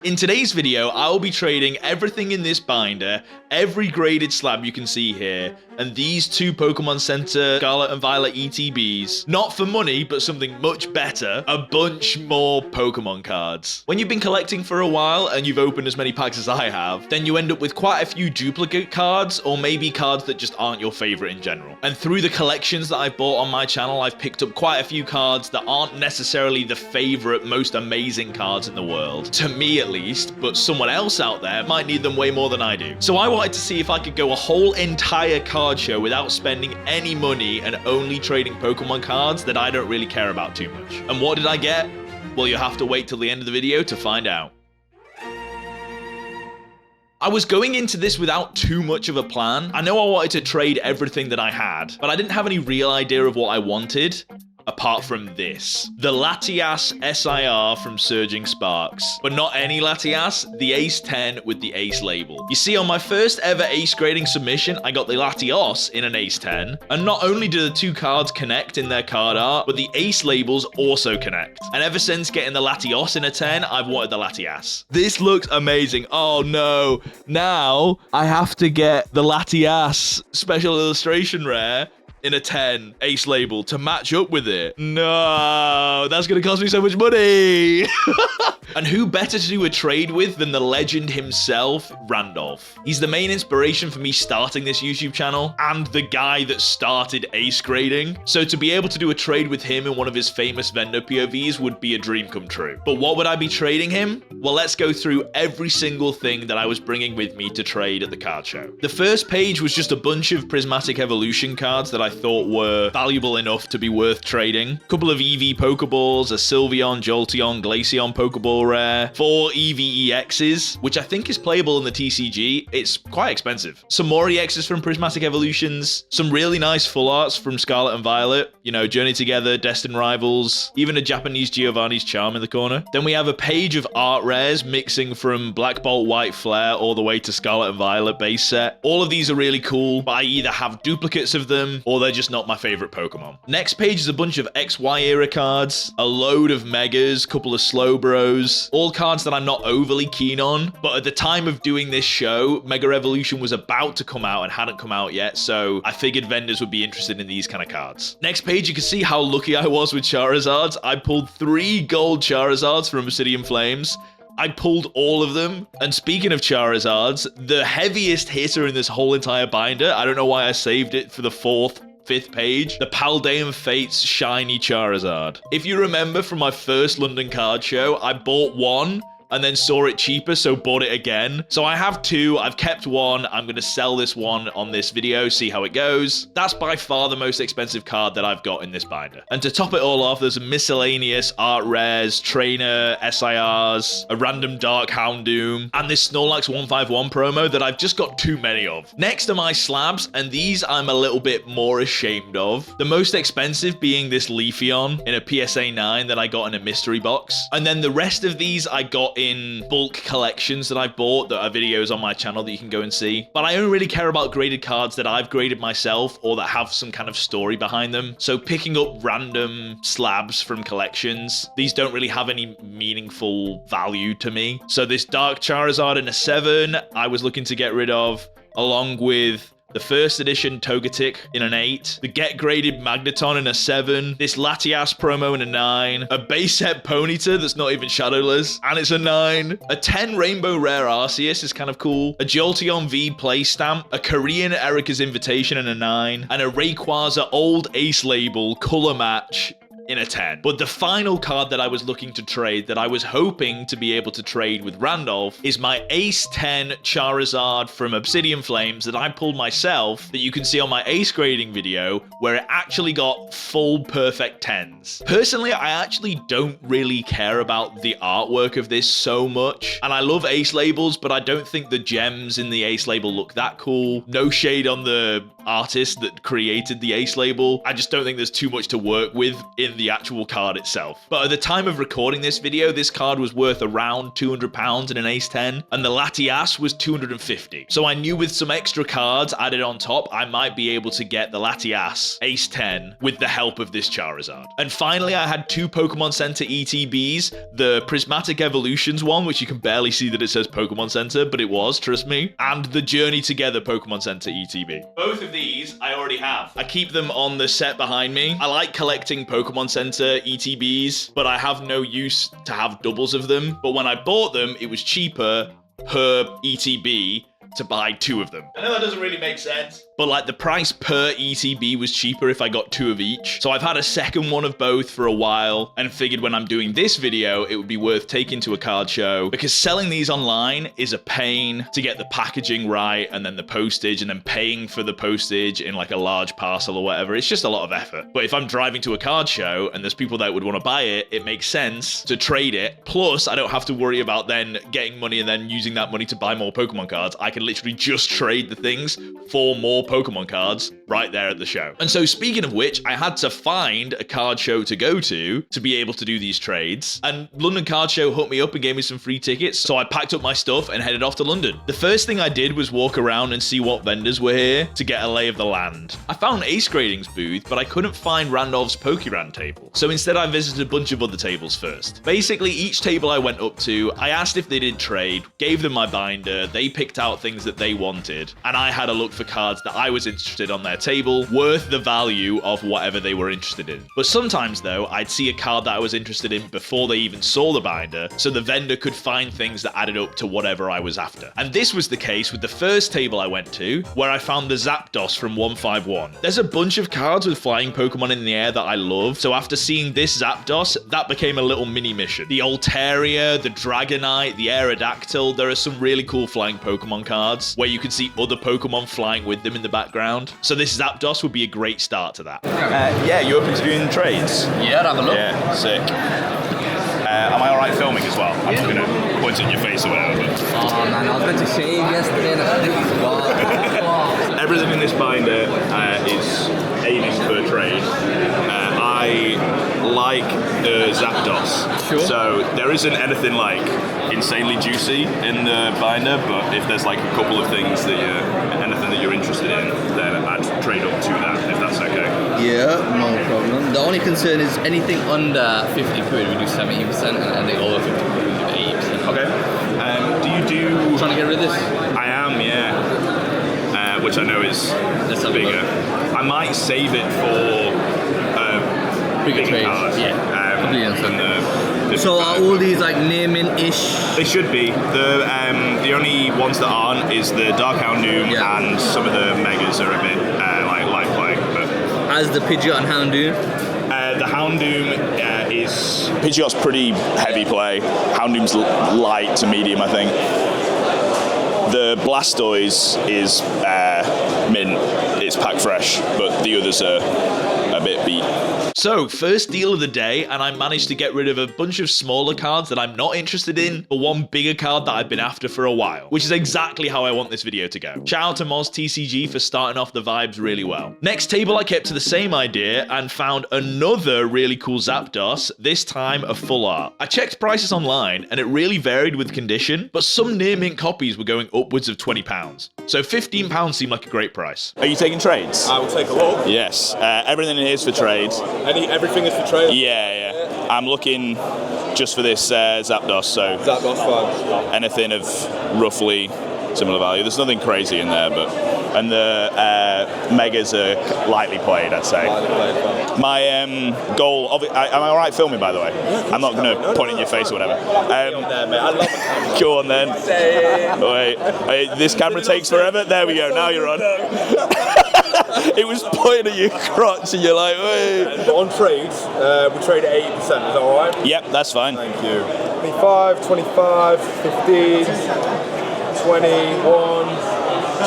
In today's video, I will be trading everything in this binder, every graded slab you can see here, and these two Pokemon Center Scarlet and Violet ETBs. Not for money, but something much better, a bunch more Pokemon cards. When you've been collecting for a while and you've opened as many packs as I have, then you end up with quite a few duplicate cards, or maybe cards that just aren't your favorite in general. And through the collections that I've bought on my channel, I've picked up quite a few cards that aren't necessarily the favorite, most amazing cards in the world. To me, at least, but someone else out there might need them way more than I do. So I wanted to see if I could go a whole entire card show without spending any money and only trading Pokemon cards that I don't really care about too much. And what did I get? Well, you'll have to wait till the end of the video to find out. I was going into this without too much of a plan. I know I wanted to trade everything that I had, but I didn't have any real idea of what I wanted. Apart from this. The Latias SIR from Surging Sparks. But not any Latias, the Ace 10 with the Ace label. You see, on my first ever Ace grading submission, I got the Latios in an Ace 10. And not only do the two cards connect in their card art, but the Ace labels also connect. And ever since getting the Latios in a 10, I've wanted the Latias. This looks amazing. Oh no. Now, I have to get the Latias Special Illustration Rare in a 10 Ace label to match up with it. No, that's gonna cost me so much money. And who better to do a trade with than the legend himself, Randolph. He's the main inspiration for me starting this YouTube channel and the guy that started Ace grading. So to be able to do a trade with him in one of his famous vendor POVs would be a dream come true. But what would I be trading him? Well, let's go through every single thing that I was bringing with me to trade at the card show. The first page was just a bunch of Prismatic Evolution cards that I thought were valuable enough to be worth trading. A couple of EV Pokeballs, a Sylveon, Jolteon, Glaceon Pokeball rare, 4 EVEXs, which I think is playable in the TCG. It's quite expensive. Some more EXs from Prismatic Evolutions, some really nice full arts from Scarlet and Violet, you know, Journey Together, Destined Rivals, even a Japanese Giovanni's Charm in the corner. Then we have a page of art rares mixing from Black Bolt, White Flare all the way to Scarlet and Violet base set. All of these are really cool, but I either have duplicates of them or they're just not my favorite Pokemon. Next page is a bunch of XY era cards, a load of Megas, couple of Slowbros, all cards that I'm not overly keen on, but at the time of doing this show, Mega Evolution was about to come out and hadn't come out yet, so I figured vendors would be interested in these kind of cards. Next page, you can see how lucky I was with Charizards. I pulled 3 gold Charizards from Obsidian Flames. I pulled all of them. And speaking of Charizards, the heaviest hitter in this whole entire binder, I don't know why I saved it for the 5th page, the Paldean Fates Shiny Charizard. If you remember from my first London card show, I bought one and then saw it cheaper, so bought it again. So I have 2, I've kept 1, I'm gonna sell this one on this video, see how it goes. That's by far the most expensive card that I've got in this binder. And to top it all off, there's a miscellaneous art rares, trainer, SIRs, a random Dark Houndoom, and this Snorlax 151 promo that I've just got too many of. Next are my slabs, and these I'm a little bit more ashamed of. The most expensive being this Leafeon in a PSA 9 that I got in a mystery box. And then the rest of these I got in bulk collections that I've bought that are videos on my channel that you can go and see. But I only really care about graded cards that I've graded myself or that have some kind of story behind them. So picking up random slabs from collections, these don't really have any meaningful value to me. So this Dark Charizard in a 7, I was looking to get rid of, along with the first edition Togetic in an 8, the Get Graded Magneton in a 7, this Latias promo in a 9, a base set Ponyta that's not even shadowless, and it's a 9, a 10 Rainbow Rare Arceus is kind of cool, a Jolteon V play stamp, a Korean Erica's Invitation in a 9, and a Rayquaza Old Ace label color match in a 10. But the final card that I was looking to trade, that I was hoping to be able to trade with Randolph, is my Ace 10 Charizard from Obsidian Flames that I pulled myself, that you can see on my Ace grading video, where it actually got full perfect 10s. Personally, I actually don't really care about the artwork of this so much, and I love Ace labels, but I don't think the gems in the Ace label look that cool. No shade on the artist that created the Ace label. I just don't think there's too much to work with in the actual card itself. But at the time of recording this video, this card was worth around £200 in an ace 10, and the Latias was 250. So I knew with some extra cards added on top, I might be able to get the Latias ace 10 with the help of this Charizard. And finally, I had 2 Pokemon Center ETBs, the Prismatic Evolutions one, which you can barely see that it says Pokemon Center, but it was, trust me, and the Journey Together Pokemon Center ETB. Both of these I already have. I keep them on the set behind me. I like collecting Pokemon Center ETBs, but I have no use to have doubles of them. But when I bought them, it was cheaper per ETB to buy 2 of them. I know that doesn't really make sense, but like the price per ETB was cheaper if I got 2 of each. So I've had a second one of both for a while and figured when I'm doing this video, it would be worth taking to a card show, because selling these online is a pain to get the packaging right and then the postage and then paying for the postage in like a large parcel or whatever. It's just a lot of effort. But if I'm driving to a card show and there's people that would want to buy it, it makes sense to trade it. Plus, I don't have to worry about then getting money and then using that money to buy more Pokemon cards. I can literally just trade the things for more Pokemon cards right there at the show. And so speaking of which, I had to find a card show to go to be able to do these trades. And London Card Show hooked me up and gave me some free tickets. So I packed up my stuff and headed off to London. The first thing I did was walk around and see what vendors were here to get a lay of the land. I found Ace Grading's booth, but I couldn't find Randolph's Pokerand table. So instead I visited a bunch of other tables first. Basically, each table I went up to, I asked if they did trade, gave them my binder, they picked out things that they wanted, and I had a look for cards that I was interested on their table, worth the value of whatever they were interested in. But sometimes though, I'd see a card that I was interested in before they even saw the binder, so the vendor could find things that added up to whatever I was after. And this was the case with the first table I went to, where I found the Zapdos from 151. There's a bunch of cards with flying Pokemon in the air that I love, so after seeing this Zapdos, that became a little mini mission. The Altaria, the Dragonite, the Aerodactyl, there are some really cool flying Pokemon cards where you can see other Pokemon flying with them in the background. So this Zapdos would be a great start to that. Yeah, you open to doing trades? Yeah, have a look. Yeah, sick. Am I alright filming as well? I'm just going to point it in your face or whatever. But... Oh man, I was meant to shave yesterday and I completely forgot. Everything in this binder is aiming for a trade. I like the Zapdos. Sure. So there isn't anything like insanely juicy in the binder, but if there's like a couple of things that anything that you're interested in, then I'd trade up to that, if that's okay. Yeah, no problem. The only concern is anything under 50 quid, we do 70%, and anything over 50 quid, we do 80%. Okay. Do you do... Trying to get rid of this? I am, yeah. Which I know is bigger. I might save it for bigger cards. Yeah. So are all these like naming-ish? They should be. The only ones that aren't is the Dark Houndoom and some of the Megas are a bit like light play. But as the Pidgeot and Houndoom? The Houndoom is... Pidgeot's pretty heavy play. Houndoom's light to medium, I think. The Blastoise is mint. It's pack fresh, but the others are a bit beat. So, first deal of the day, and I managed to get rid of a bunch of smaller cards that I'm not interested in, but one bigger card that I've been after for a while, which is exactly how I want this video to go. Shout out to Moz TCG for starting off the vibes really well. Next table, I kept to the same idea and found another really cool Zapdos, this time a full art. I checked prices online, and it really varied with condition, but some near mint copies were going upwards of £20. So £15 seemed like a great price. Are you taking trades? I will take a look. Yes, everything in here is for trade. Everything is for trade? Yeah. I'm looking just for this Zapdos, so... Zapdos fine. Anything of roughly similar value. There's nothing crazy in there, but... And the Megas are lightly played, I'd say. Lightly played, fine. My goal... am I alright filming, by the way? Yeah, I'm not going to point it in your face or whatever. There, mate. I love it. Go on, then. Wait, this camera takes forever? There we go, now you're on. It was pointing at your crotch and you're like, wait. But on trades, we trade at 80%, is that alright? Yep, that's fine. Thank you. 25, 25, 15, 21,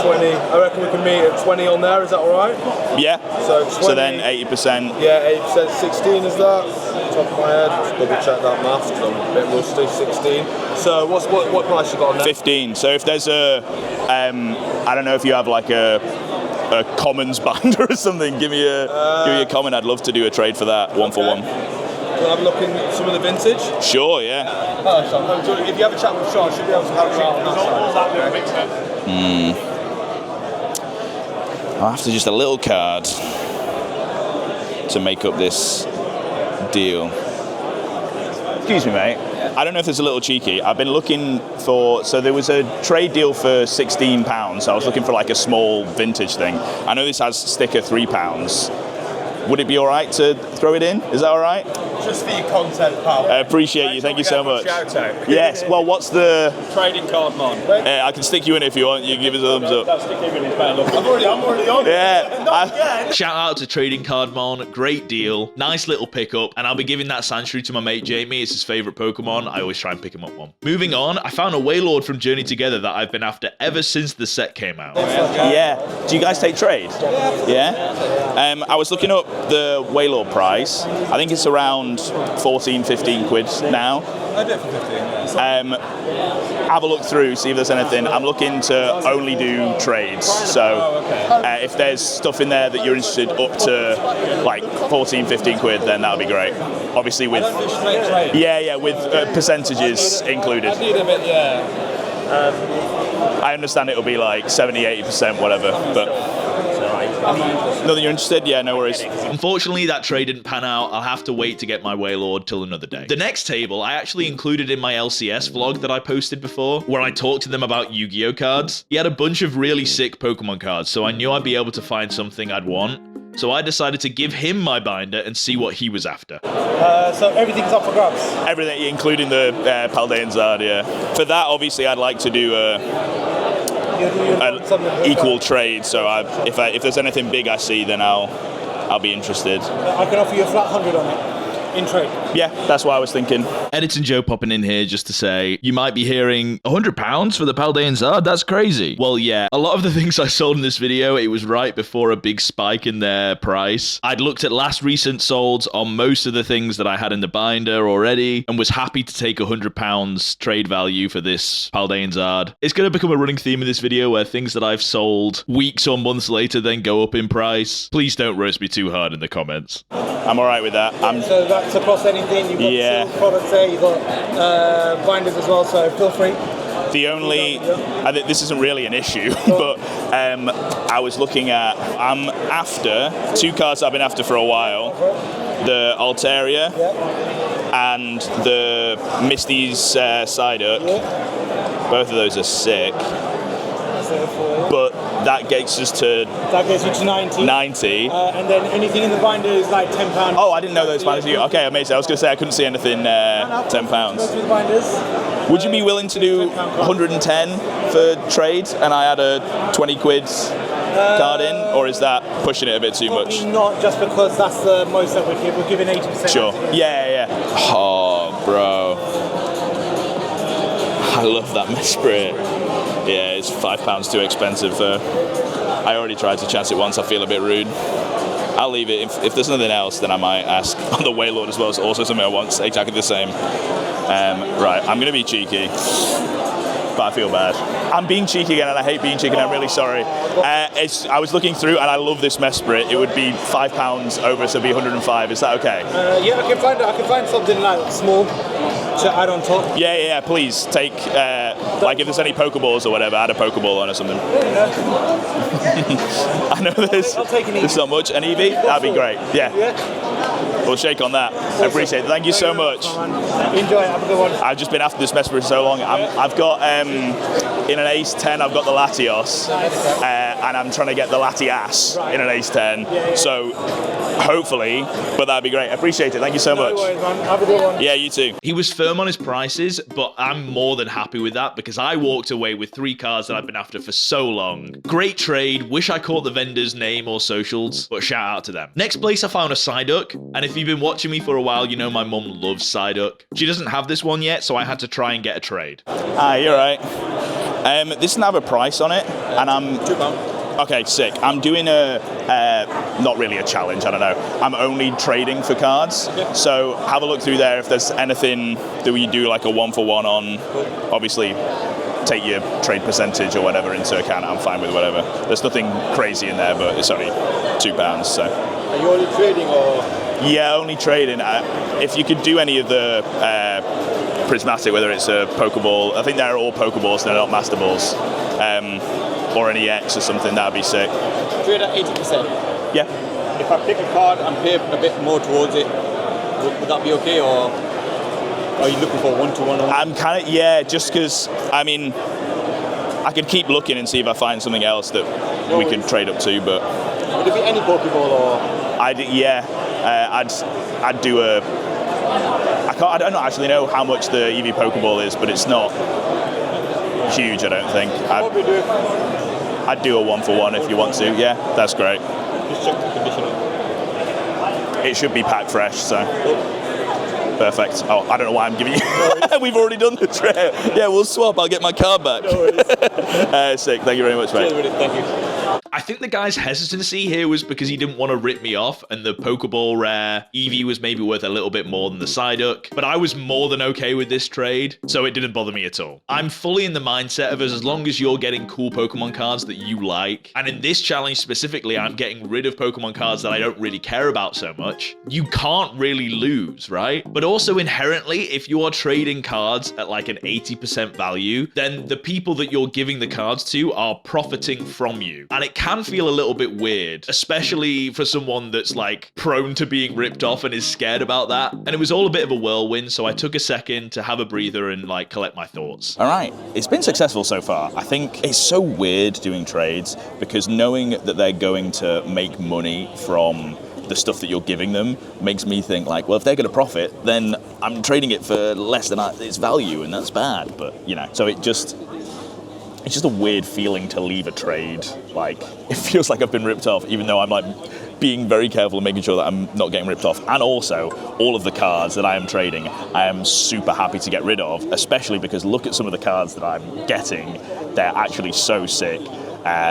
20. I reckon we can meet at 20 on there, is that alright? Yeah. So 20. So then 80%. Yeah, 80%, 16 is that? Top of my head, just double check that maths because I'm a bit rusty, 16. So what price you got on there? 15. So if there's a, I don't know if you have like a a commons binder or something, give me a comment. I'd love to do a trade for that, 1 for 1. We'll have a look in some of the vintage. Sure, yeah. If you have a chat with Sean, should be able to help you out on that side. I'll have to just a little card to make up this deal. Excuse me, mate. I don't know if it's a little cheeky. I've been looking for, so there was a trade deal for £16. I was looking for like a small vintage thing. I know this has sticker £3. Would it be all right to throw it in? Is that all right? Just for your content, pal. I appreciate you. Thank you so much. Shout out. Yes. Well, what's the Trading card, man. I can stick you in if you want. You give us a thumbs up. I'm already on. Yeah. Shout out to Trading Card Mon, great deal, nice little pickup, and I'll be giving that Sandshrew to my mate Jamie. It's his favourite Pokemon. I always try and pick him up one. Moving on, I found a Wailord from Journey Together that I've been after ever since the set came out. Yeah. Do you guys take trade? Yeah. I was looking up the Wailord price. I think it's around 14, 15 quid now. I do it for 15. Have a look through, see if there's anything. I'm looking to only do trades, so if there's stuff in there that you're interested up to like 14, 15 quid, then that'll be great. Obviously with with percentages included. I need a bit, I understand it'll be like 70, 80%, whatever, but nothing you're interested? Yeah, no worries. Unfortunately, that trade didn't pan out. I'll have to wait to get my Wailord till another day. The next table I actually included in my LCS vlog that I posted before, where I talked to them about Yu-Gi-Oh cards. He had a bunch of really sick Pokemon cards, so I knew I'd be able to find something I'd want. So I decided to give him my binder and see what he was after. So everything's up for grabs? Everything, including the Paldean Zard, yeah. For that, obviously, I'd like to do an equal trade, so if there's anything big I see, then I'll be interested. I can offer you a flat 100 on it. In trade. Yeah, that's what I was thinking. Editing Joe popping in here just to say, you might be hearing £100 for the Paldean Zard? That's crazy. Well, yeah, a lot of the things I sold in this video, it was right before a big spike in their price. I'd looked at last recent solds on most of the things that I had in the binder already, and was happy to take £100 trade value for this Paldean Zard. It's going to become a running theme in this video where things that I've sold weeks or months later then go up in price. Please don't roast me too hard in the comments. I'm all right with that. So that's across anything. You've got sealed products there, you've got binders as well, so feel free. The only, this isn't really an issue, but I was looking at, I'm after two cards I've been after for a while. The Altaria and the Misty's Psyduck. Both of those are sick. But that gets us to... That gets you to 90. 90. And then anything in the binder is like £10. Oh, I didn't know those binders. Okay, amazing. I was going to say I couldn't see anything £10. Go through the binders. Would you be willing to do 110 for trade and I had a 20 quid card in? Or is that pushing it a bit too much? Not just because that's the most that we're giving 80%. Sure. Yeah. Oh, bro. I love that Mesprit. Yeah, it's £5 too expensive though. I already tried to chance it once, I feel a bit rude. I'll leave it. If there's nothing else, then I might ask on the Wailord as well. It's also something I want, exactly the same. Right, I'm going to be cheeky, but I feel bad. I'm being cheeky again, and I hate being cheeky, and I'm really sorry. I was looking through, and I love this Mesprit. It would be £5 over, so it'd be 105. Is that okay? Yeah, I can find something like small to add on top. Yeah, please take, like if there's any Pokeballs or whatever, add a Pokeball on or something. I know there's not much. An Eevee? That'd be great. Yeah. We'll shake on that. I appreciate it. Thank you so much. Enjoy it. Have a good one. I've just been after this Mesprit for so long. I've got, in an Ace 10, I've got the Latios, and I'm trying to get the Latias in an Ace 10. So, hopefully, but that'd be great. I appreciate it. Thank you so much. No worries, man. Have a good one. Yeah, you too. He was firm on his prices, but I'm more than happy with that because I walked away with 3 cards that I've been after for so long. Great trade. Wish I caught the vendor's name or socials, but shout out to them. Next place, I found a Psyduck, and if you've been watching me for a while, you know my mum loves Psyduck. She doesn't have this one yet, so I had to try and get a trade. You're right. This doesn't have a price on it, and I'm... £2. Okay, sick. I'm doing not really a challenge, I don't know. I'm only trading for cards. So have a look through there if there's anything that we do like a 1-for-1 on. Obviously, take your trade percentage or whatever into account. I'm fine with whatever. There's nothing crazy in there, but it's only £2. So. Are you only trading or? Yeah, only trading. If you could do any of the prismatic, whether it's a Pokeball, I think they're all Pokeballs, they're not Master Balls, or an EX or something, that'd be sick. Trade at 80%. Yeah. If I pick a card and pay a bit more towards it, would that be okay, or are you looking for one-to-one? I'm kind of, yeah, just because, I mean, I could keep looking and see if I find something else that we could trade up to, but... Would it be any Pokeball, or...? I'd do a... I don't actually know how much the EV Pokeball is, but it's not huge, I don't think. I'd do a 1-for-1 if you want to, yeah, that's great. Just check the condition. It should be packed fresh, so... Perfect. Oh, I don't know why I'm giving you... We've already done the trade. Yeah, we'll swap. I'll get my card back. No worries. Sick. Thank you very much, mate. Thank you. I think the guy's hesitancy here was because he didn't want to rip me off, and the Pokeball rare Eevee was maybe worth a little bit more than the Psyduck, but I was more than okay with this trade, so it didn't bother me at all. I'm fully in the mindset of as long as you're getting cool Pokemon cards that you like, and in this challenge specifically, I'm getting rid of Pokemon cards that I don't really care about so much, you can't really lose, right? But also inherently, if you are trading cards at like an 80% value, then the people that you're giving the cards to are profiting from you, and it can feel a little bit weird, especially for someone that's like prone to being ripped off and is scared about that. And it was all a bit of a whirlwind, so I took a second to have a breather and like collect my thoughts. All right, it's been successful so far. I think it's so weird doing trades because knowing that they're going to make money from the stuff that you're giving them makes me think like, well, if they're going to profit, then I'm trading it for less than its value, and that's bad. But you know, so it's just a weird feeling to leave a trade. Like, it feels like I've been ripped off, even though I'm like being very careful and making sure that I'm not getting ripped off. And also, all of the cards that I am trading, I am super happy to get rid of, especially because look at some of the cards that I'm getting. They're actually so sick.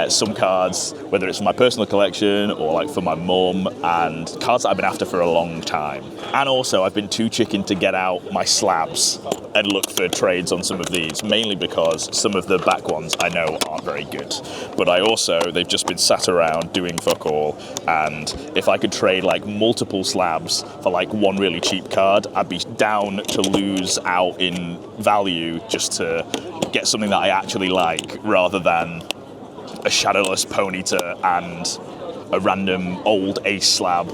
Some cards, whether it's for my personal collection or like for my mum, and cards that I've been after for a long time. And also, I've been too chicken to get out my slabs and look for trades on some of these, mainly because some of the back ones I know aren't very good. But they've just been sat around doing fuck all, and if I could trade like multiple slabs for like one really cheap card, I'd be down to lose out in value just to get something that I actually like, rather than a shadowless Ponyta and a random old ace slab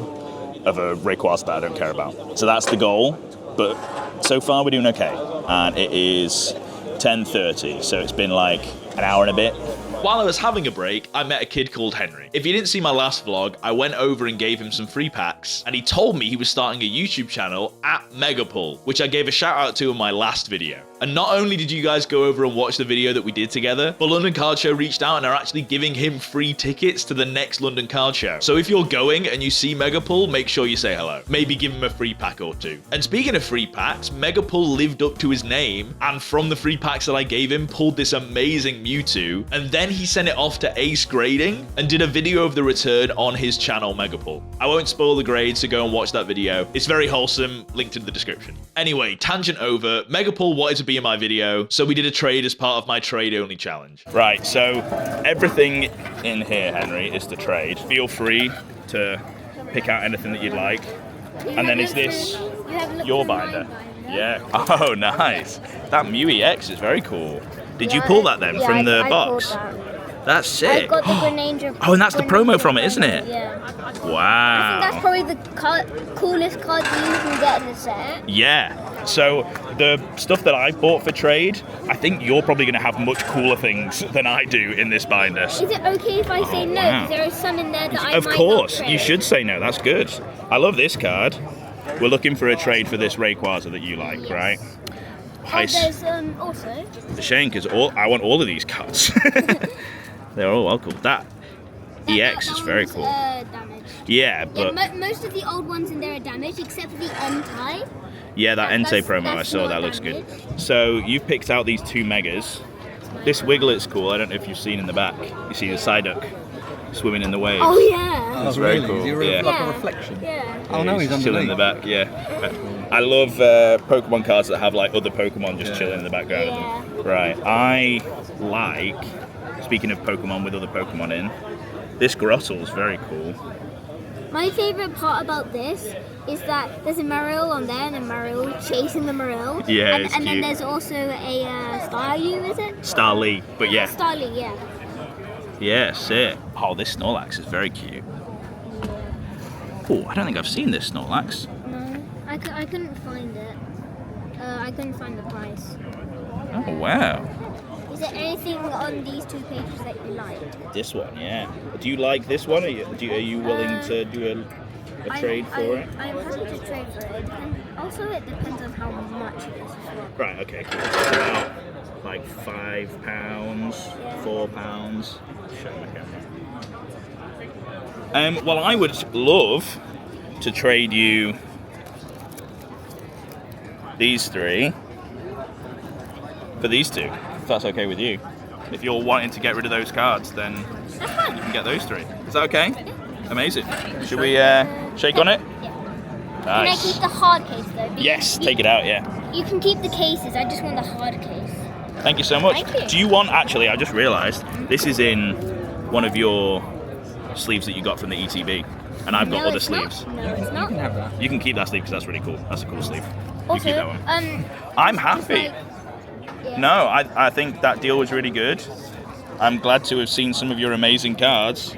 of a Rayquaza that I don't care about. So that's the goal, but so far we're doing okay. And it is 10:30, so it's been like an hour and a bit. While I was having a break, I met a kid called Henry. If you didn't see my last vlog, I went over and gave him some free packs, and he told me he was starting a YouTube channel at Megapull, which I gave a shout out to in my last video. And not only did you guys go over and watch the video that we did together, but London Card Show reached out and are actually giving him free tickets to the next London Card Show. So if you're going and you see Megapull, make sure you say hello. Maybe give him a free pack or two. And speaking of free packs, Megapull lived up to his name, and from the free packs that I gave him, pulled this amazing Mewtwo, and then he sent it off to Ace Grading and did a video of the return on his channel Megapull. I won't spoil the grade, so go and watch that video. It's very wholesome, linked in the description. Anyway, tangent over, Megapull wanted to be in my video, so we did a trade as part of my trade only challenge. Right, so everything in here, Henry, is to trade. Feel free to pick out anything that you'd like. And then is this your binder? Yeah. Oh, nice. That Mew EX is very cool. Did you pull that then from the box? That's sick. I got the Greninja. Oh, and that's the promo from it, isn't it? Yeah. Wow. I think that's probably the coolest card that you can get in the set. Yeah. So the stuff that I bought for trade, I think you're probably going to have much cooler things than I do in this binder. Is it okay if I say no? Wow. Because there is some in there that I Of might course, not trade. you should say no. That's good. I love this card. We're looking for a trade for this Rayquaza that you like, Yes. right? And there's also... The shame, because I want all of these cards. They're all welcome. That EX is very cool. Damaged. Yeah, but most of the old ones in there are damaged, except for the Entei. yeah, that Entei promo I that's saw, not that looks good. damaged. So you've picked out these two Megas. This Wiglet's cool. I don't know if you've seen in the back. You see the Psyduck swimming in the waves. Oh yeah. That's very cool. Is he Yeah. like a reflection? Yeah. Oh no, he's still in underneath. the back. Yeah. I love Pokemon cards that have like other Pokemon just chilling in the background of them. Right. I like, speaking of Pokemon with other Pokemon in, this Grotto's very cool. My favourite part about this is that there's a Marill on there and a Marill chasing the Marill. Yeah, and, it's and then cute. there's also a Staryu, is it? Starly, but yeah. Starly, yeah. Yeah, sick. Oh, this Snorlax is very cute. Oh, I don't think I've seen this Snorlax. No, I couldn't find it. I couldn't find the price. Oh, wow. Is there anything on these 2 pages that you like? This one, yeah. Do you like this one? Are you willing to do a trade for it? I'm happy to trade for it. Also, it depends on how much it is as well. Right, okay, cool. It's about like £5, £4. Show my camera. Well, I would love to trade you these 3 for these 2, if that's okay with you. If you're wanting to get rid of those cards, then you can get those 3. Is that okay? Amazing. Should we shake on it? Yeah. Nice. Can I keep the hard case though? Yes, take it out, yeah. You can keep the cases, I just want the hard case. Thank you so much. Thank you. Do you want, actually, I just realised, this is in one of your sleeves that you got from the ETB, and I've got No, other it's not. sleeves. No, it's not. You can keep that sleeve because that's really cool. That's a cool sleeve. You Also, keep that one. I'm just happy. like, yeah. No, I think that deal was really good. I'm glad to have seen some of your amazing cards,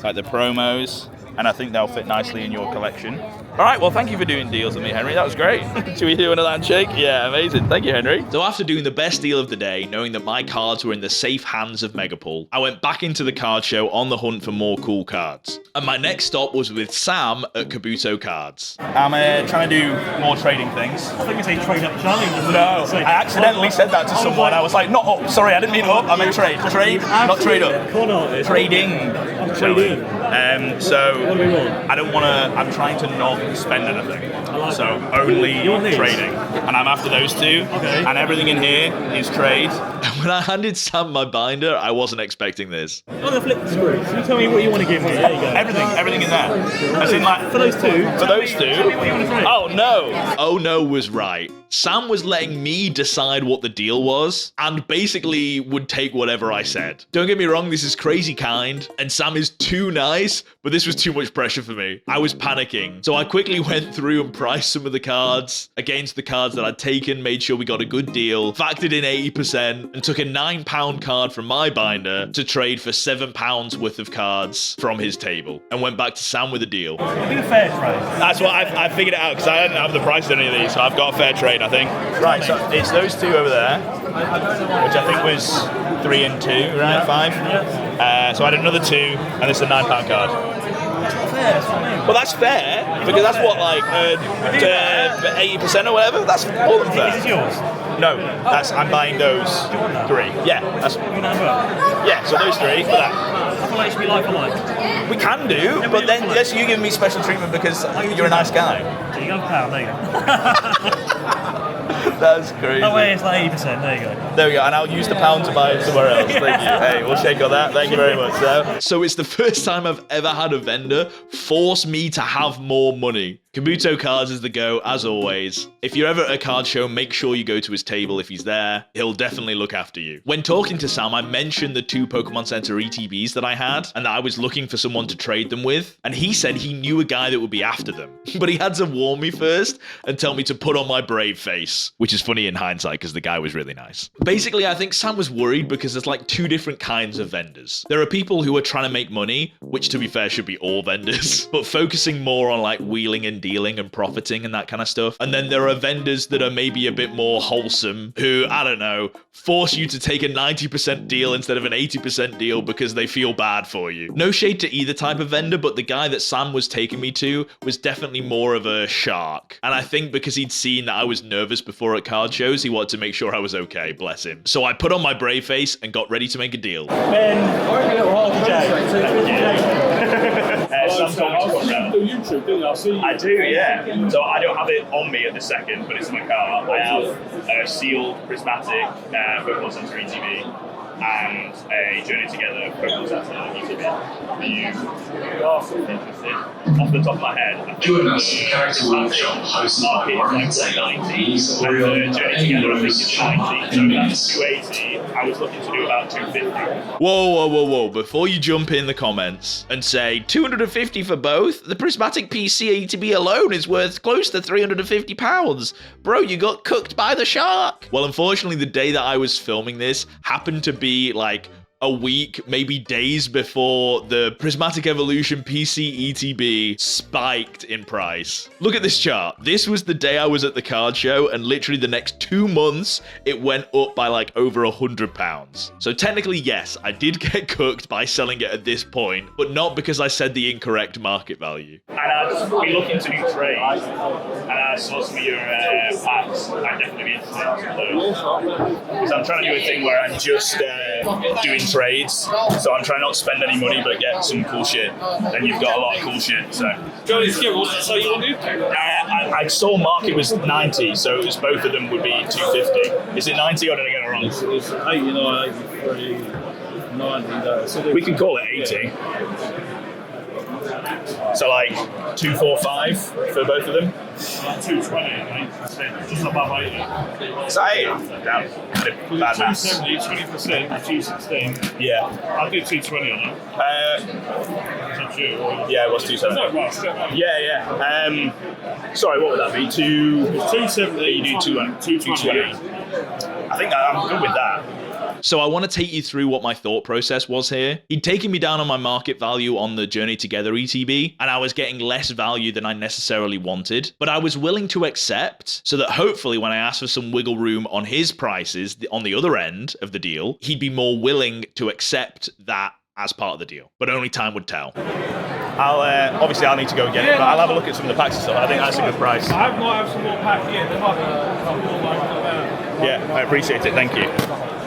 like the promos, and I think they'll fit nicely in your collection. All right, well, thank you for doing deals with me, Henry. That was great. Should we do another handshake? Yeah, amazing. Thank you, Henry. So after doing the best deal of the day, knowing that my cards were in the safe hands of Megapol, I went back into the card show on the hunt for more cool cards. And my next stop was with Sam at Kabuto Cards. I'm trying to do more trading things. I think you say trade up challenge. No, I accidentally said that to someone. I was like, not up. Sorry, I didn't mean up. I meant trade. Trade, not trade up. Trading. Trading. So What do we want? I don't want to. I'm trying to not spend anything. So only You want these? trading. And I'm after those 2. Okay. And everything in here is trade. And when I handed Sam my binder, I wasn't expecting this. I'm gonna flip the screw. So you tell me what you want to give me. There you go. Everything in there. As in, like, For those 2. for those 2. Tell me what you want to trade. Oh no. Oh no was right. Sam was letting me decide what the deal was and basically would take whatever I said. Don't get me wrong, this is crazy kind and Sam is too nice, but this was too much pressure for me. I was panicking. So I quickly went through and priced some of the cards against the cards that I'd taken, made sure we got a good deal, factored in 80% and took a £9 card from my binder to trade for £7 worth of cards from his table and went back to Sam with a deal. It'll be a fair trade. That's what I figured it out because I didn't have the price of any of these, so I've got a fair trade, I think. Right, so it's those 2 over there, which I think was 3 and 2, right? 5. So I had another 2, and this is a £9 card. Well, that's fair because that's what, like 80% or whatever. That's more than Is this fair. yours? No, I'm buying those 3. Yeah, that's yeah. So those 3 for that. I feel like it should be like for like. We can do, but then yes, you give me special treatment because you're a nice guy. So you go pound, there you go. That's crazy. That way it's like 80%, there you go. There we go, and I'll use the pound to buy it somewhere else. Thank you. Hey, we'll shake on that. Thank you very much, sir. So it's the first time I've ever had a vendor force me to have more money. Kabuto Cards is the go, as always. If you're ever at a card show, make sure you go to his table if he's there. He'll definitely look after you. When talking to Sam, I mentioned the 2 Pokemon Center ETBs that I had, and that I was looking for someone to trade them with, and he said he knew a guy that would be after them. But he had to warn me first and tell me to put on my brave face, which is funny in hindsight because the guy was really nice. Basically, I think Sam was worried because there's like 2 different kinds of vendors. There are people who are trying to make money, which to be fair should be all vendors, but focusing more on like wheeling and dealing and profiting and that kind of stuff. And then there are vendors that are maybe a bit more wholesome who, I don't know, force you to take a 90% deal instead of an 80% deal because they feel bad for you. No shade to either type of vendor, but the guy that Sam was taking me to was definitely more of a shark. And I think because he'd seen that I was nervous before at card shows, he wanted to make sure I was okay, bless him. So I put on my brave face and got ready to make a deal. Ben, Sam's got the YouTube, didn't you? I see. I do, do, yeah. So I don't have it on me at the second, but it's in my car. I have a sealed prismatic Pokemon Center ETB and a Journey Together Pokemon Center ETB. Are you interested? Off the top of my head, Join us for Character Workshop hosted by Ryan Taylor. and the Journey Together I think is 90, so that's 280. I was looking to do about 250. Whoa. Before you jump in the comments and say 250 for both, the prismatic PC ETB alone is worth close to £350. Bro, you got cooked by the shark. Well, unfortunately, the day that I was filming this happened to be like a week, maybe days before the Prismatic Evolution PC ETB spiked in price. Look at this chart. This was the day I was at the card show, and literally the next 2 months, it went up by like over £100. So technically, yes, I did get cooked by selling it at this point, but not because I said the incorrect market value. And I'd be looking to do trades, and I saw some of your packs. I'd definitely be interested in those. Because I'm trying to do a thing where I'm just doing trades, so I'm trying not to spend any money but get some cool shit. And you've got a lot of cool shit, so. Johnny Skip, what did you say you want to do? I saw market was 90, so it was both of them would be 250. Is it 90 or did I get it wrong? It's 89, 83, 90. So We can call it 80. So like 245 for both of them. 220, mate. Just above 80. Is that 80? Damn. Bad maths. 270, 20%, 216. Yeah. I'll do 220 on that. That's you. Yeah, it was 270. No, right, straight away. Yeah. Sorry, what would that be? 270. You do 220. I think I'm good with that. So I want to take you through what my thought process was here. He'd taken me down on my market value on the Journey Together ETB, and I was getting less value than I necessarily wanted, but I was willing to accept so that hopefully when I asked for some wiggle room on his prices on the other end of the deal, he'd be more willing to accept that as part of the deal. But only time would tell. Obviously I'll need to go and get it, but I'll have a look at some of the packs and stuff. I think that's a good price. I might have some more packs here. There might be a couple more like that. Yeah, I appreciate it. Thank you.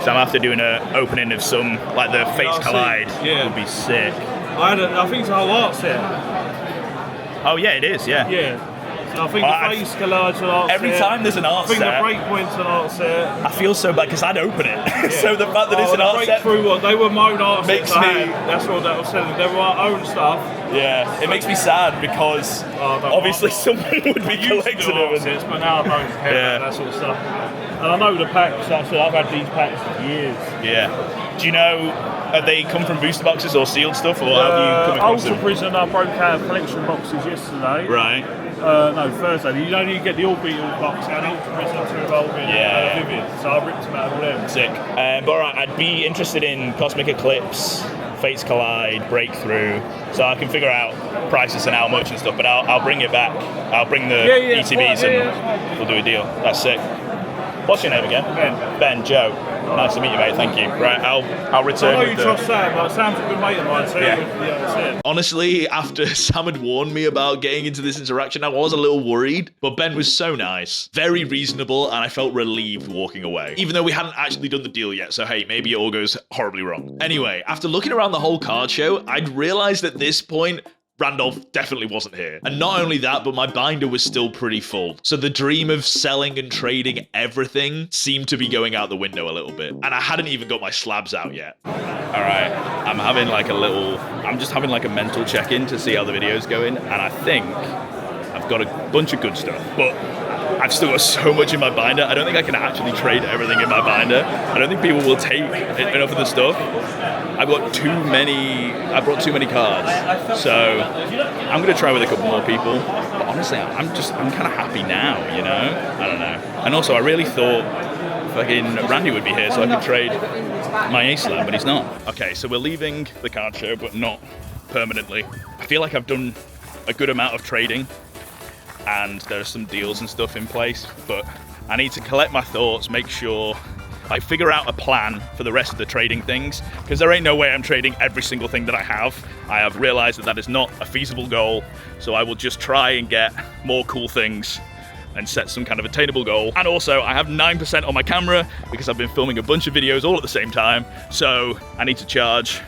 So I'm after doing an opening of some, like the Fates Collide. Yeah. Would be sick. I think it's a whole art set. Oh yeah, it is. Yeah. Yeah. So I think the Fates Collide's an art set. Every time there's an art I think set, the Breakpoint's an art set. I feel so bad because I'd open it. So the fact that it's an art set Breakthrough what they were my own art makes sets. me. That's what that was selling. They were our own stuff. Yeah, it makes me sad because obviously someone would be collecting them. Sets, but now I don't care about that sort of stuff. And I know the packs. I've had these packs for years. Yeah. Do you know? Have they come from booster boxes or sealed stuff, or have you come across Ultra them? Prison, I broke out collection boxes yesterday. Right. No, Thursday. You only get the All Beetle box and Ultra Prison to Evolving Vivid. So I ripped them out of all them. Sick. But alright, I'd be interested in Cosmic Eclipse, Fates Collide, Breakthrough, so I can figure out prices and how much and stuff, but I'll bring it back. I'll bring the ETBs and we'll do a deal. That's sick. What's your name again? Ben, Joe. Nice to meet you, mate. Thank you. Right, I'll return. I know you trust Sam, but Sam's a good mate of mine too. Yeah, that's it. Honestly, after Sam had warned me about getting into this interaction, I was a little worried, but Ben was so nice, very reasonable, and I felt relieved walking away, even though we hadn't actually done the deal yet, so hey, maybe it all goes horribly wrong. Anyway, after looking around the whole card show, I'd realized at this point, Randolph definitely wasn't here. And not only that, but my binder was still pretty full. So the dream of selling and trading everything seemed to be going out the window a little bit. And I hadn't even got my slabs out yet. All right, I'm just having like a mental check-in to see how the video's going. And I think I've got a bunch of good stuff, but I've still got so much in my binder. I don't think I can actually trade everything in my binder. I don't think people will take enough of the stuff. I brought too many cards. So I'm gonna try with a couple more people. But honestly, I'm kind of happy now, you know? I don't know. And also I really thought fucking Randy would be here so I could trade my Ace Lab, but he's not. Okay, so we're leaving the card show, but not permanently. I feel like I've done a good amount of trading and there's some deals and stuff in place, but I need to collect my thoughts, make sure, figure out a plan for the rest of the trading things, because there ain't no way I'm trading every single thing that I have. I have realized that is not a feasible goal, so I will just try and get more cool things and set some kind of attainable goal. And also, I have 9% on my camera because I've been filming a bunch of videos all at the same time, so I need to charge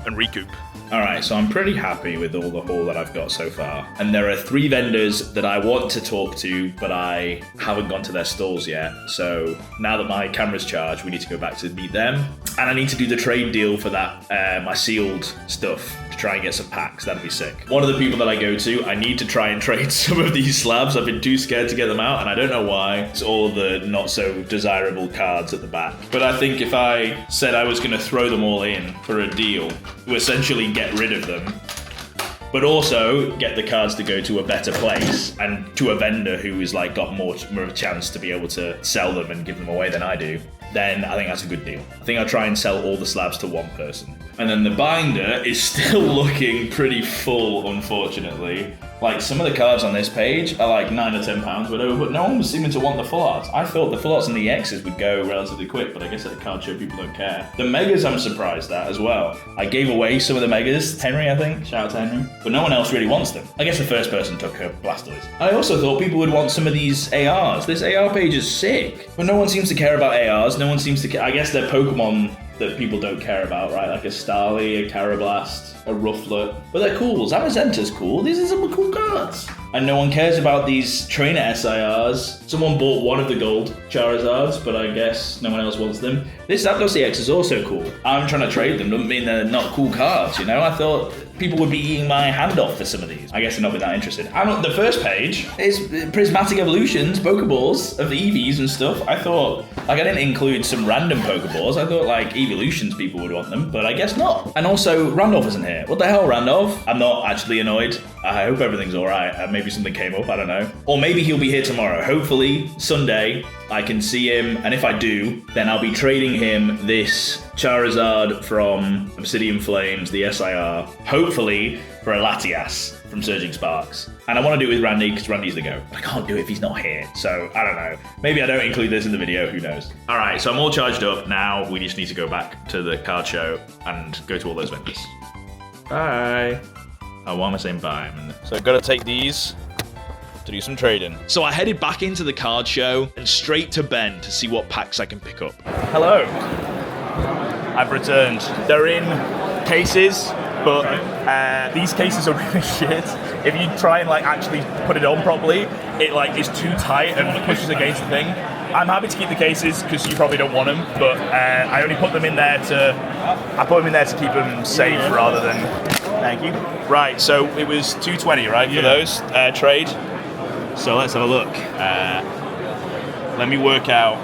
and recoup. Alright, so I'm pretty happy with all the haul that I've got so far. And there are 3 vendors that I want to talk to, but I haven't gone to their stalls yet. So now that my camera's charged, we need to go back to meet them. And I need to do the trade deal for that, my sealed stuff, to try and get some packs. That'd be sick. One of the people that I go to, I need to try and trade some of these slabs. I've been too scared to get them out, and I don't know why. It's all the not so desirable cards at the back. But I think if I said I was going to throw them all in for a deal, to essentially get rid of them, but also get the cards to go to a better place and to a vendor who is like got more of a chance to be able to sell them and give them away than I do, then I think that's a good deal. I think I'll try and sell all the slabs to one person. And then the binder is still looking pretty full, unfortunately. Like, some of the cards on this page are like £9 or £10, whatever, but no one was seeming to want the full arts. I thought the full arts and the X's would go relatively quick, but I guess at the card show people don't care. The megas I'm surprised at as well. I gave away some of the megas, Henry I think, shout out to Henry, but no one else really wants them. I guess the first person took her Blastoise. I also thought people would want some of these ARs. This AR page is sick, but no one seems to care about ARs, no one seems to care. I guess they're Pokemon that people don't care about, right? Like a Starly, a Carablast, a Rufflet. But they're cool. Zamazenta's cool. These are some cool cards. And no one cares about these trainer SIRs. Someone bought one of the gold Charizards, but I guess no one else wants them. This Zapdos EX is also cool. I'm trying to trade them, doesn't mean they're not cool cards, you know? I thought people would be eating my hand off for some of these. I guess they're not that interested. The first page is Prismatic Evolutions, Pokeballs of Eevees and stuff. I thought, like, I didn't include some random Pokeballs. I thought, like, Evolutions people would want them, but I guess not. And also, Randolph isn't here. What the hell, Randolph? I'm not actually annoyed. I hope everything's alright. Maybe something came up, I don't know. Or maybe he'll be here tomorrow. Hopefully, Sunday, I can see him, and if I do, then I'll be trading him this Charizard from Obsidian Flames, the SIR, hopefully for a Latias from Surging Sparks. And I want to do it with Randy, because Randy's the GOAT. But I can't do it if he's not here, so I don't know. Maybe I don't include this in the video, who knows. Alright, so I'm all charged up. Now we just need to go back to the card show and go to all those vendors. Bye. Oh, why am I saying bye? So I've got to take these to do some trading. So I headed back into the card show and straight to Ben to see what packs I can pick up. Hello. I've returned. They're in cases, but these cases are really shit. If you try and like actually put it on properly, it like is too tight and pushes against the thing. I'm happy to keep the cases because you probably don't want them, but I only put them in there to keep them safe rather than. Thank you. Right, so it was $220, right, for those trade. So let's have a look. Let me work out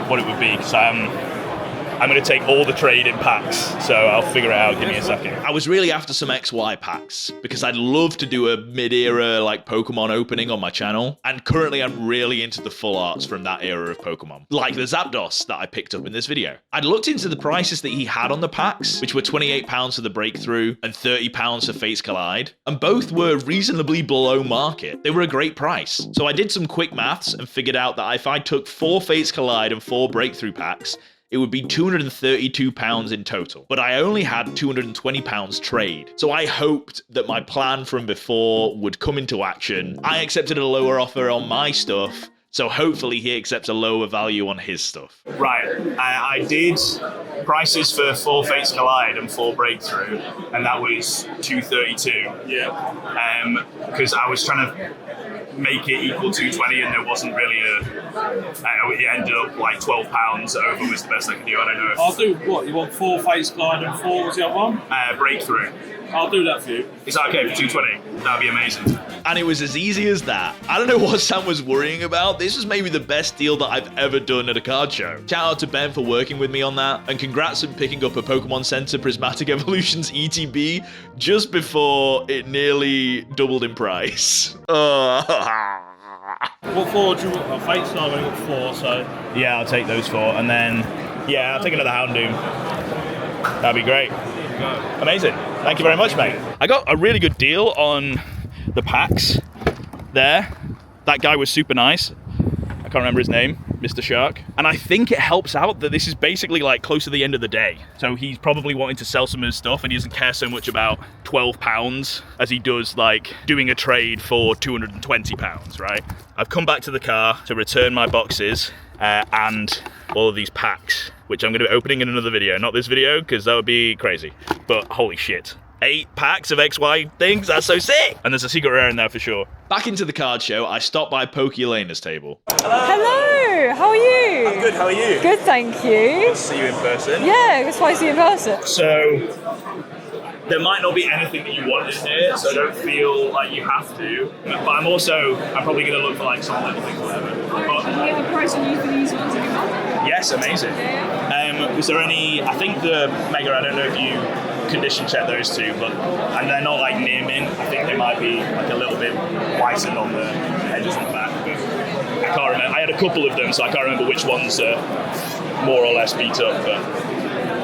what it would be, because I'm going to take all the trade in packs, so I'll figure it out. Give me a second. I was really after some XY packs, because I'd love to do a mid-era like Pokemon opening on my channel, and currently I'm really into the full arts from that era of Pokemon, like the Zapdos that I picked up in this video. I'd looked into the prices that he had on the packs, which were £28 for the Breakthrough and £30 for Fates Collide, and both were reasonably below market. They were a great price. So I did some quick maths and figured out that if I took 4 Fates Collide and 4 Breakthrough packs, it would be £232 in total. But I only had £220 trade. So I hoped that my plan from before would come into action. I accepted a lower offer on my stuff, so hopefully he accepts a lower value on his stuff. Right, I did prices for 4 Fates Collide and 4 Breakthrough, and that was $232. Yeah. Because I was trying to make it equal $220, and there wasn't really it ended up like £12 over was the best I could do. I don't know if... I'll do what? You want 4 Fates Collide and 4, what's the other one? Breakthrough. I'll do that for you. Is that okay for $220? That'd be amazing. And it was as easy as that. I don't know what Sam was worrying about. This was maybe the best deal that I've ever done at a card show. Shout out to Ben for working with me on that, and congrats on picking up a Pokemon Center Prismatic Evolutions ETB just before it nearly doubled in price. What 4 do you want? Fates Collide, I've only got 4, so... Yeah, I'll take those 4, and then, yeah, I'll take another Houndoom. That'd be great. Amazing. Thank you very much, mate. I got a really good deal on the packs there. That guy was super nice. I can't remember his name, Mr. Shark. And I think it helps out that this is basically like close to the end of the day. So he's probably wanting to sell some of his stuff, and he doesn't care so much about £12 as he does like doing a trade for £220, right? I've come back to the car to return my boxes. and all of these packs, which I'm going to be opening in another video. Not this video, because that would be crazy. But holy shit. 8 packs of XY things, that's so sick! And there's a secret rare in there for sure. Back into the card show, I stopped by Pokey Elena's table. Hello, how are you? I'm good, how are you? Good, thank you. Good to see you in person. Yeah, it's nice to see you in person. So, there might not be anything that you want in here, so don't feel like you have to. But I'm probably going to look for like some little things or whatever. Can we have a price on you for these ones if you want? Yes, amazing. Was there any, I think the Mega, I don't know if you condition check those two, and they're not like near mint. I think they might be like a little bit whitened on the edges and the back, but I can't remember. I had a couple of them, so I can't remember which ones are more or less beat up, but...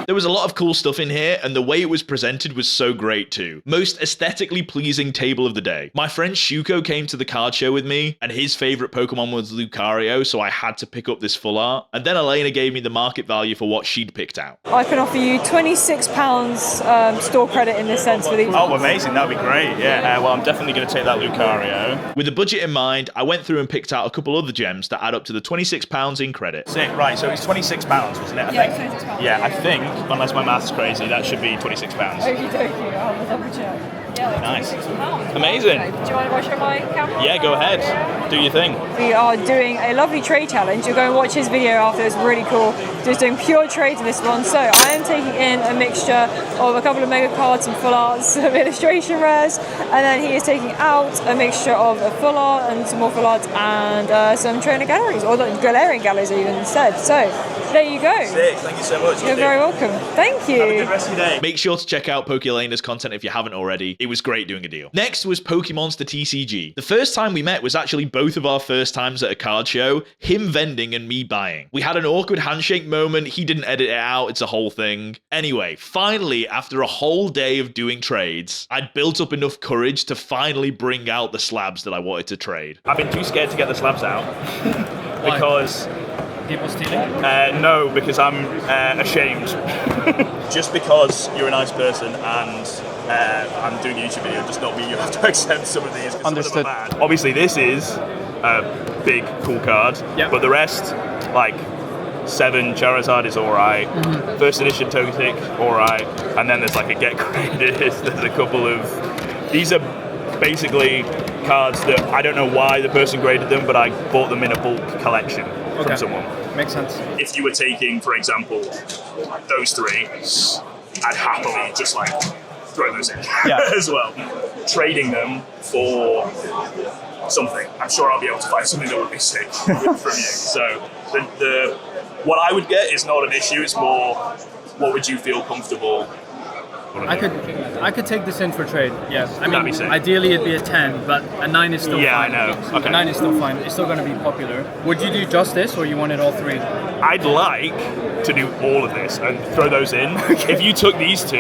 There was a lot of cool stuff in here, and the way it was presented was so great too. Most aesthetically pleasing table of the day. My friend Shuko came to the card show with me, and his favourite Pokemon was Lucario, so I had to pick up this full art. And then Elena gave me the market value for what she'd picked out. I can offer you £26 store credit in this sense for these. Oh, amazing, that'd be great, yeah. Well, I'm definitely going to take that Lucario. With the budget in mind, I went through and picked out a couple other gems that add up to the £26 in credit. Sick, right, so it's £26, wasn't it? I think. It's £26. Yeah, I think, unless my math's crazy, that should be £26. Okie dokie, I'll have a double check. Yeah, like Nice. £26. Amazing. Okay. Do you mind if I show my camera? Yeah, go ahead. Do your thing. We are doing a lovely trade challenge. You'll go and watch his video after, it's really cool. Just doing pure trades in this one. So I am taking in a mixture of a couple of mega cards, some full arts, some illustration rares, and then he is taking out a mixture of a full art and some more full arts and some trainer galleries, or Galarian galleries even said. So there you go. Sick, thank you so much. You're very welcome. Thank you. Have a good rest of your day. Make sure to check out Pokelena's content if you haven't already. It was great doing a deal. Next was Pokemonster TCG. The first time we met was actually both of our first times at a card show, him vending and me buying. We had an awkward handshake moment, he didn't edit it out, it's a whole thing. Anyway, finally, after a whole day of doing trades, I'd built up enough courage to finally bring out the slabs that I wanted to trade. I've been too scared to get the slabs out because... People stealing? No, because I'm ashamed. Just because you're a nice person and I'm doing a YouTube video does not mean you have to accept some of these. Understood. Some of them are bad. Obviously, this is a big, cool card, but the rest, like 7 Charizard is alright, first edition Togetic, alright, and then there's like a get graded, there's a couple of... These are basically cards that I don't know why the person graded them, but I bought them in a bulk collection from someone. Makes sense. If you were taking, for example, those 3, I'd happily just like throw those in as well. Trading them for something. I'm sure I'll be able to find something that would be sick from you. So the what I would get is not an issue, it's more what would you feel comfortable. I could take this in for trade, yes. I That'd mean, be sick. ideally it'd be a 10, but a 9 is still fine. Yeah, I know. Okay. A 9 is still fine. It's still going to be popular. Would you do just this, or you wanted all 3? I'd like to do all of this and throw those in. If you took these 2,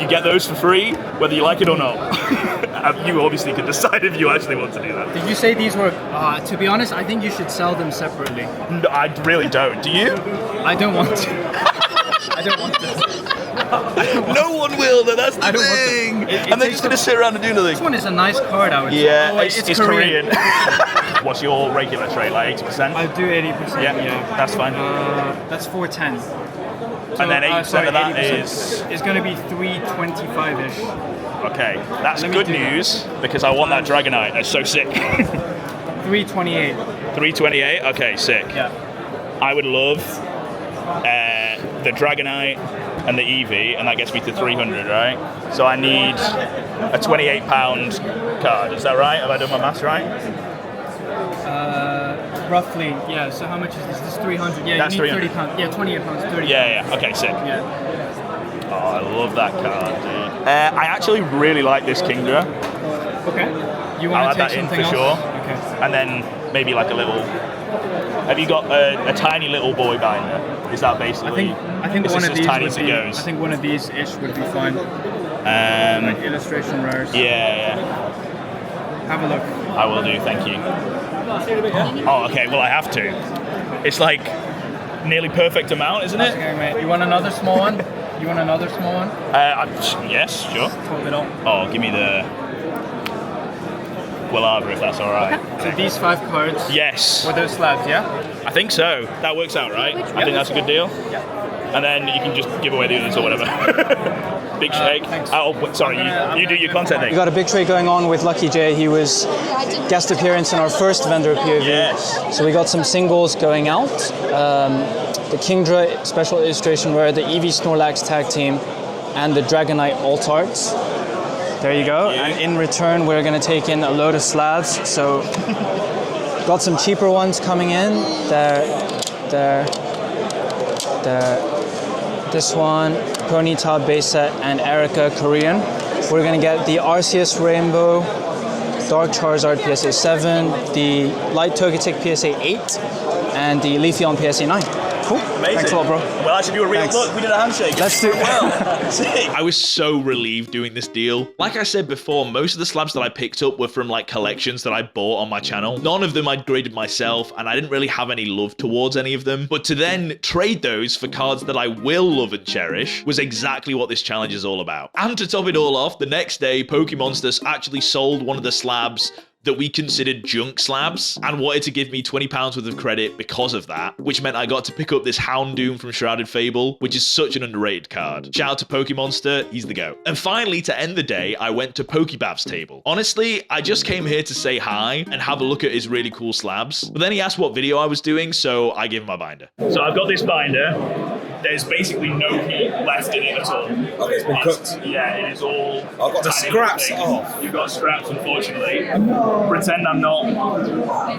you get those for free, whether you like it or not. You obviously can decide if you actually want to do that. Did you say these were, to be honest, I think you should sell them separately. No, I really don't. Do you? I don't want to. I don't want to. No one will, though, that's the thing. And they're just going to sit around and do nothing. This one is a nice card, I would say. Yeah, Oh, wait, it's Korean. What's your regular trade, like 80%? I'll do 80%, yeah. That's fine. That's 410. So, and then 80% of that 80%. is... It's going to be 325-ish. Okay, that's good news, because I want that Dragonite. That's so sick. 328. 328? Okay, sick. Yeah. I would love the Dragonite and the Eevee, and that gets me to 300, right? So I need a £28 card. Is that right? Have I done my maths right? Roughly, yeah. So how much is this? This is 300. Yeah, That's you need 300. £30. Yeah, £28, 30. Yeah. Okay, sick. Yeah. Oh, I love that card, dude. I actually really like this Kingdra. Okay. You I'll want to add take that in something for else? sure. Okay. And then maybe like a little... Have you got a tiny little boy binder? Is that basically... I think is one this of as these tiny would as it be. goes? I think one of these ish would be fine. Like illustration rares. Yeah. Have a look. I will do, thank you. Oh, okay, well I have to. It's like nearly perfect amount, isn't it? Okay, mate. You want another small one? You want another small one? Yes, sure. Top it up. Oh, give me the... Quilava, if that's all right. So these 5 cards Yes. were those slabs, yeah? I think so. That works out, right? I think that's a good deal. Yeah. And then you can just give away the others or whatever. Big shake. Thanks. Oh, sorry, you do your content thing. We got a big trade going on with Lucky J. He was guest appearance in our first vendor POV. Yes. So we got some singles going out. The Kingdra special illustration rare, the EV Snorlax tag team, and the Dragonite alt arts. There you go. And in return, we're going to take in a load of slabs. So got some cheaper ones coming in. There. This one, Ponyta base set, and Erica Korean. We're gonna get the Arceus Rainbow, Dark Charizard PSA 7, the Light Togetic PSA 8, and the Leafeon PSA 9. Cool. Amazing. Thanks a lot, bro. Well, I should do a real look. We did a handshake. Let's do it. Well, sick. I was so relieved doing this deal. Like I said before, most of the slabs that I picked up were from like collections that I bought on my channel. None of them I'd graded myself, and I didn't really have any love towards any of them. But to then trade those for cards that I will love and cherish was exactly what this challenge is all about. And to top it all off, the next day, Pokemonsters actually sold one of the slabs that we considered junk slabs and wanted to give me £20 worth of credit because of that, which meant I got to pick up this Houndoom from Shrouded Fable, which is such an underrated card. Shout out to Pokemonster, he's the GOAT. And finally, to end the day, I went to Pokebab's table. Honestly, I just came here to say hi and have a look at his really cool slabs, but then he asked what video I was doing, so I gave him my binder. So I've got this binder. There's basically no heat left in it at all. Oh, it's been cooked. Yeah, it is all. I've got the tiny scraps things. off. You've got scraps, unfortunately. Pretend I'm not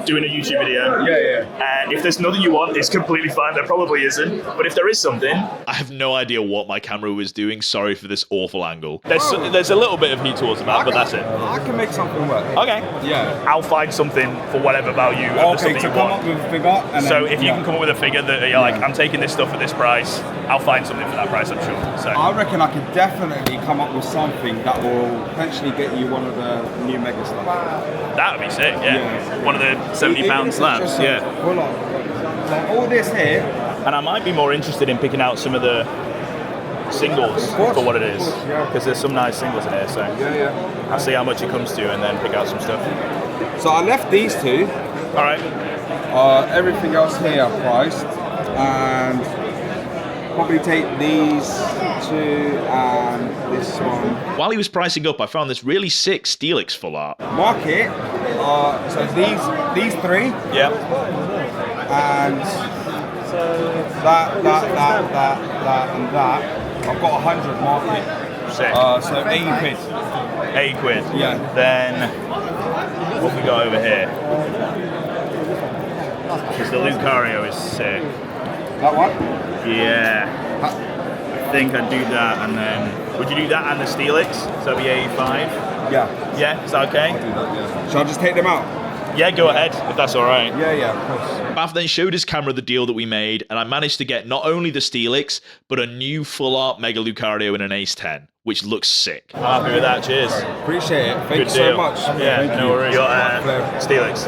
doing a YouTube video. Yeah. And if there's nothing you want, it's completely fine. There probably isn't. But if there is something, I have no idea what my camera was doing. Sorry for this awful angle. there's a little bit of heat towards the back, but that's it. I can make something work. Okay. Yeah. I'll find something for whatever value of the stuff Okay, that to you come want. up with a figure. And So then, if you can come up with a figure that you're like, I'm taking this stuff at this price, I'll find something for that price, I'm sure. So I reckon I could definitely come up with something that will potentially get you one of the new mega stuff. that would be sick, yeah. One of the £70 slabs, yeah. Full on. Like all this here. And I might be more interested in picking out some of the singles course, for what it is, of course, yeah. because there's some nice singles in here. So Yeah. I'll see how much it comes to and then pick out some stuff. So I left these two. All right. Everything else here priced, and probably take these two and this one. While he was pricing up, I found this really sick Steelix full art. Market. So these three Yep. and that, and that. I've got 100 market. Sick. So 80 quid. 80 quid. Yeah. Then what we got over here? Because the Lucario is sick. That one? Yeah. I think I'd do that, and then would you do that and the Steelix? So it'd be 85. Yeah. Yeah. Is that okay? I'll do that, yeah. Shall I just take them out? Yeah. Go ahead if that's all right. Yeah, of course. Bath then showed his camera the deal that we made, and I managed to get not only the Steelix, but a new full art Mega Lucario in an Ace 10, which looks sick. I'm happy with that. Cheers. Appreciate it. Thank Good you so deal. much. Yeah, Thank no you. worries. You got Steelix.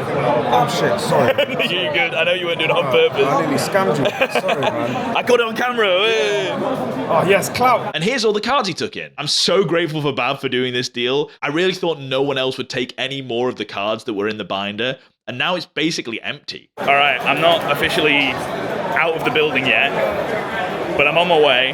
Oh shit, sorry. You're good. I know you weren't doing it on purpose. I nearly scammed you. Sorry, man. I got it on camera. Hey. Oh yes, clout. And here's all the cards he took in. I'm so grateful for Bav for doing this deal. I really thought no one else would take any more of the cards that were in the binder, and now it's basically empty. All right, I'm not officially out of the building yet, but I'm on my way.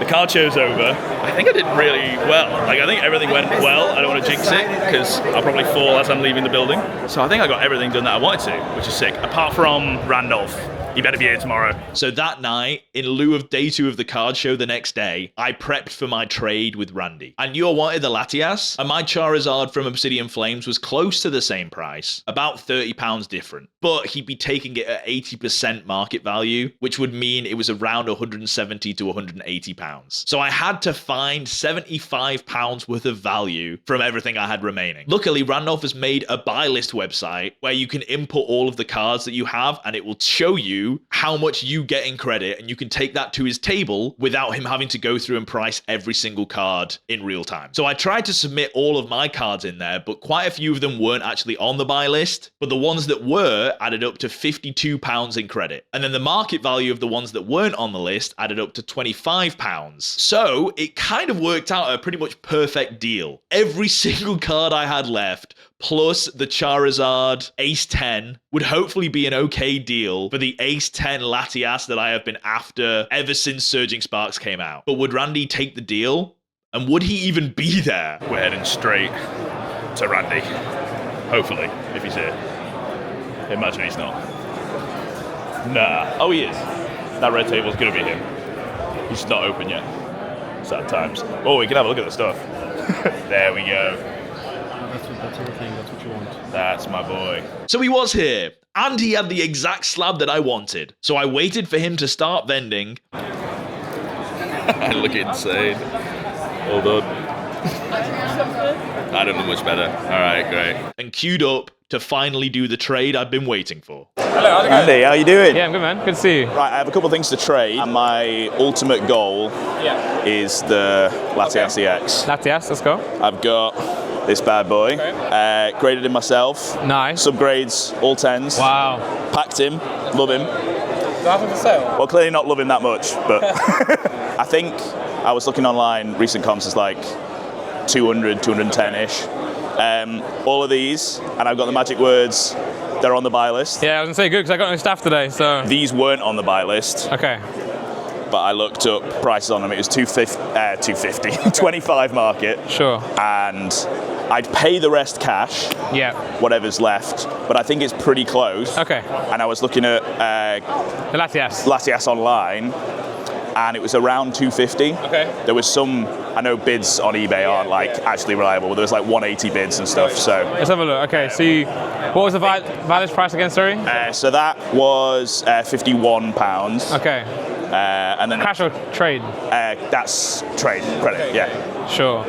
The card show's over. I think I did really well. Like, I think everything went well. I don't want to jinx it, because I'll probably fall as I'm leaving the building. So I think I got everything done that I wanted to, which is sick. Apart from Randolph. You better be here tomorrow. So that night, in lieu of day 2 of the card show the next day, I prepped for my trade with Randy. I knew I wanted the Latias, and my Charizard from Obsidian Flames was close to the same price, about £30 different. But he'd be taking it at 80% market value, which would mean it was around £170 to £180. So I had to find £75 worth of value from everything I had remaining. Luckily, Randolph has made a buy list website where you can input all of the cards that you have, and it will show you how much you get in credit, and you can take that to his table without him having to go through and price every single card in real time. So I tried to submit all of my cards in there, but quite a few of them weren't actually on the buy list, but the ones that were added up to £52 in credit. And then the market value of the ones that weren't on the list added up to £25. So it kind of worked out a pretty much perfect deal. Every single card I had left plus the Charizard Ace 10 would hopefully be an okay deal for the Ace 10 Latias that I have been after ever since Surging Sparks came out. But would Randy take the deal? And would he even be there? We're heading straight to Randy. Hopefully, if he's here. Imagine he's not. Nah. Oh, he is. That red table's gonna be him. He's just not open yet. Sad times. Oh, we can have a look at the stuff. There we go. That's everything. That's what you want. That's my boy. So he was here, and he had the exact slab that I wanted. So I waited for him to start vending. Look insane. Hold on. I don't know much better. All right, great. And queued up to finally do the trade I've been waiting for. Hello, Andy, how you doing? Yeah, I'm good, man. Good to see you. Right, I have a couple of things to trade, and my ultimate goal is the Latias EX. Latias, let's go. I've got this bad boy, graded him myself. Nice. Subgrades, all 10s. Wow. Packed him, love him. Nothing for sale? Well, clearly not love him that much, but I think I was looking online, recent comps is like 200, 210-ish. All of these, and I've got the magic words, they're on the buy list. Yeah, I was gonna say good because I got no staff today, so. These weren't on the buy list. Okay. But I looked up prices on them. It was 250, 25 market. Sure. And I'd pay the rest cash. Yeah. Whatever's left, but I think it's pretty close. Okay. And I was looking at the Latias. Latias online, and it was around 250. Okay. There was some, I know bids on eBay aren't like actually reliable, but there was like 180 bids and stuff. So let's have a look. Okay, so what was the valid price again, sorry? So that was £51. Okay. And then cash or trade? That's trade credit. Yeah. Sure.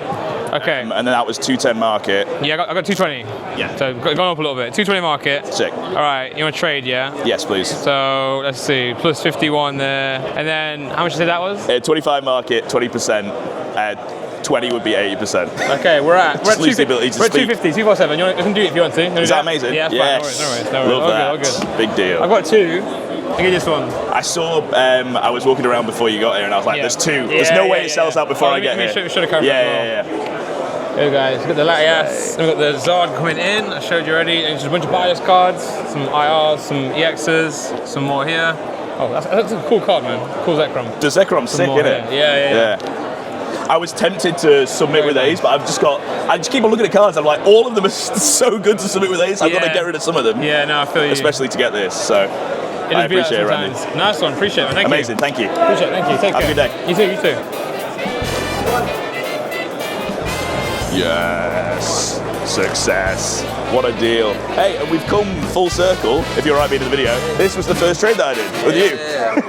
Okay. And then that was 210 market. Yeah, I got 220. Yeah. So gone up a little bit. 220 market. Sick. All right. You want to trade? Yeah. Yes, please. So let's see. Plus 51 there, and then how much did you say that was? 25 market, 20%. 20 would be 80%. Okay, we're at 250, 247. You can do it if you want to. Is that amazing? Yeah, that's yes. fine. No worries. Love that. All good. Big deal. I've got two. I'll give you this one. I saw, I was walking around before you got here and I was like, there's two. There's no way it sells out before I get here. Should have covered Yeah. Here guys, we've got the Latias, we've got the Zard coming in, I showed you already, and just a bunch of bias cards, some IRs, some EXs, some more here. Oh, that's a cool card, man. Cool Zekrom. The Zekrom's sick, isn't it? Yeah. I was tempted to submit with these, but I just keep on looking at cards. I'm like, all of them are so good to submit with these. I've got to get rid of some of them. Yeah, no, I feel you. Especially to get this. So I appreciate it, Randy. Nice one, appreciate it. Thank you. Amazing, thank you. Appreciate it, thank you. Take care. Have a good day. You too. Yes, success. What a deal. Hey, and we've come full circle, if you're right being in the video. This was the first trade that I did with you.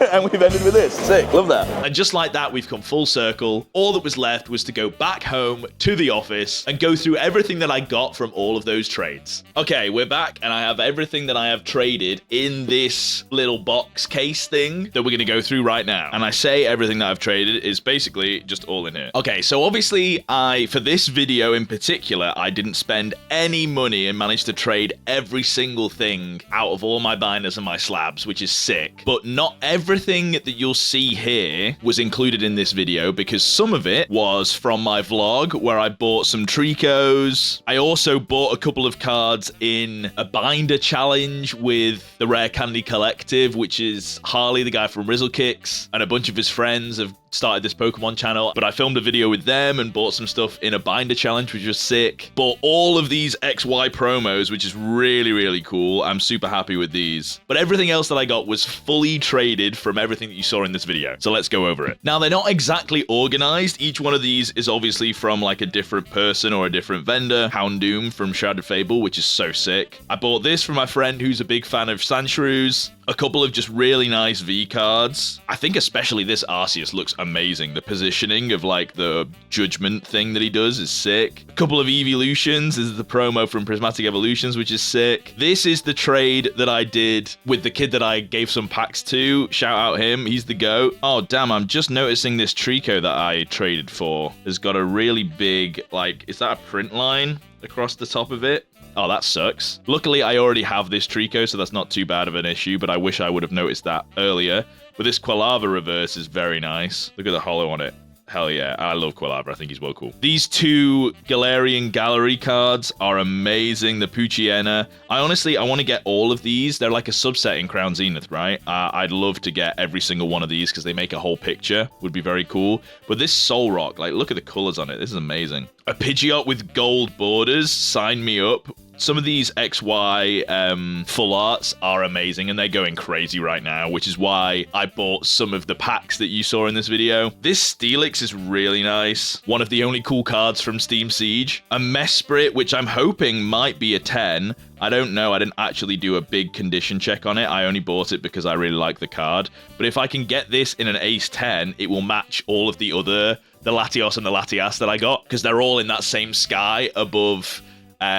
And we've ended with this. Sick, love that. And just like that, we've come full circle. All that was left was to go back home to the office and go through everything that I got from all of those trades. Okay, we're back and I have everything that I have traded in this little box case thing that we're going to go through right now. And I say everything that I've traded is basically just all in here. Okay, so obviously for this video in particular, I didn't spend any money and managed to trade every single thing out of all my binders and my slabs, which is sick. But not everything that you'll see here was included in this video because some of it was from my vlog where I bought some Tricos. I also bought a couple of cards in a binder challenge with the Rare Candy Collective, which is Harley, the guy from Rizzle Kicks, and a bunch of his friends have started this Pokemon channel, but I filmed a video with them and bought some stuff in a binder challenge, which was sick. Bought all of these XY promos, which is really, really cool. I'm super happy with these. But everything else that I got was fully traded from everything that you saw in this video. So let's go over it. Now, they're not exactly organized. Each one of these is obviously from like a different person or a different vendor. Houndoom from Shrouded Fable, which is so sick. I bought this from my friend who's a big fan of Sandshrews. A couple of just really nice V cards. I think especially this Arceus looks amazing. The positioning of like the judgment thing that he does is sick. A couple of Evolutions. This is the promo from Prismatic Evolutions, which is sick. This is the trade that I did with the kid that I gave some packs to. Shout out him. He's the GOAT. Oh, damn. I'm just noticing this Trico that I traded for has got a really big, like, is that a print line across the top of it? Oh, that sucks. Luckily, I already have this Trico, so that's not too bad of an issue, but I wish I would have noticed that earlier. But this Quilava reverse is very nice. Look at the holo on it. Hell yeah, I love Quilabra. I think he's well cool. These two Galarian Gallery cards are amazing. The Poochyena. I want to get all of these. They're like a subset in Crown Zenith, right? I'd love to get every single one of these because they make a whole picture. Would be very cool. But this Solrock, like, look at the colors on it. This is amazing. A Pidgeot with gold borders. Sign me up. Some of these XY full arts are amazing and they're going crazy right now, which is why I bought some of the packs that you saw in this video. This Steelix is really nice. One of the only cool cards from Steam Siege. A Mesprit, which I'm hoping might be a 10. I don't know. I didn't actually do a big condition check on it. I only bought it because I really like the card. But if I can get this in an Ace 10, it will match all of the Latios and the Latias that I got, because they're all in that same sky above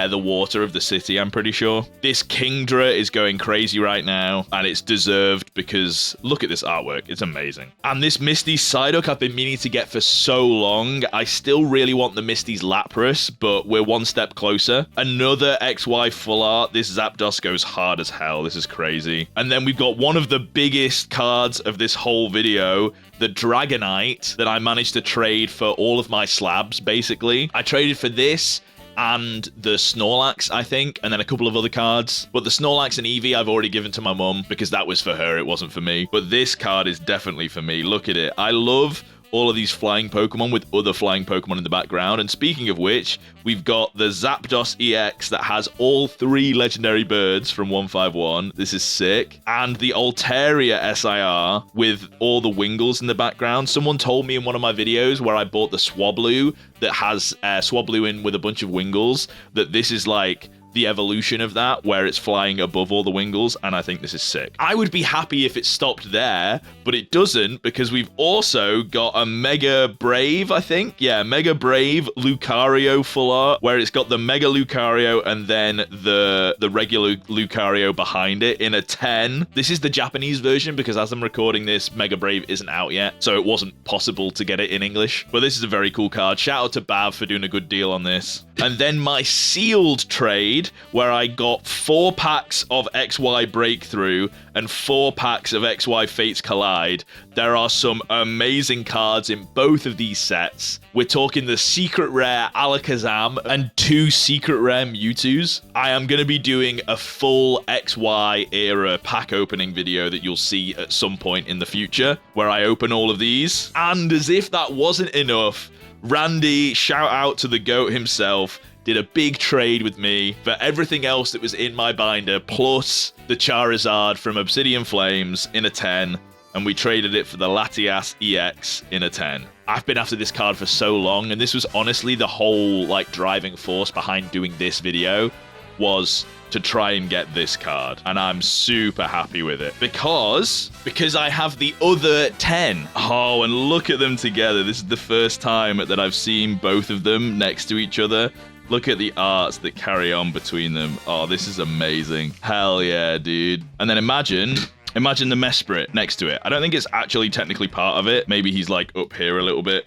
the water of the city, I'm pretty sure. This Kingdra is going crazy right now, and it's deserved because look at this artwork. It's amazing. And this Misty's Psyduck I've been meaning to get for so long. I still really want the Misty's Lapras, but we're one step closer. Another XY full art. This Zapdos goes hard as hell. This is crazy. And then we've got one of the biggest cards of this whole video, the Dragonite, that I managed to trade for all of my slabs, basically. I traded for this and the Snorlax, I think, and then a couple of other cards. But the Snorlax and Eevee I've already given to my mum because that was for her, it wasn't for me. But this card is definitely for me. Look at it. I love all of these flying Pokemon with other flying Pokemon in the background. And speaking of which, we've got the Zapdos EX that has all 3 legendary birds from 151. This is sick. And the Altaria SIR with all the Wingles in the background. Someone told me in one of my videos where I bought the Swablu that has Swablu in with a bunch of Wingles, that this is like the evolution of that, where it's flying above all the Wingles, and I think this is sick. I would be happy if it stopped there, but it doesn't, because we've also got a Mega Brave, I think. Yeah, Mega Brave Lucario full art, where it's got the Mega Lucario and then the regular Lucario behind it in a 10. This is the Japanese version, because as I'm recording this, Mega Brave isn't out yet, so it wasn't possible to get it in English. But this is a very cool card. Shout out to Bav for doing a good deal on this. And then my sealed trade, where I got 4 packs of XY Breakthrough and 4 packs of XY Fates Collide. There are some amazing cards in both of these sets. We're talking the secret rare Alakazam and 2 secret rare Mewtwo's. I am going to be doing a full XY era pack opening video that you'll see at some point in the future, where I open all of these. And as if that wasn't enough, Randy, shout out to the GOAT himself, did a big trade with me for everything else that was in my binder, plus the Charizard from Obsidian Flames in a 10, and we traded it for the Latias EX in a 10. I've been after this card for so long, and this was honestly the whole like driving force behind doing this video, was to try and get this card, and I'm super happy with it because I have the other 10. Oh, and look at them together. This is the first time that I've seen both of them next to each other. Look at the arts that carry on between them. Oh, this is amazing. Hell yeah, dude. And then imagine the Mesprit next to it. I don't think it's actually technically part of it. Maybe he's like up here a little bit.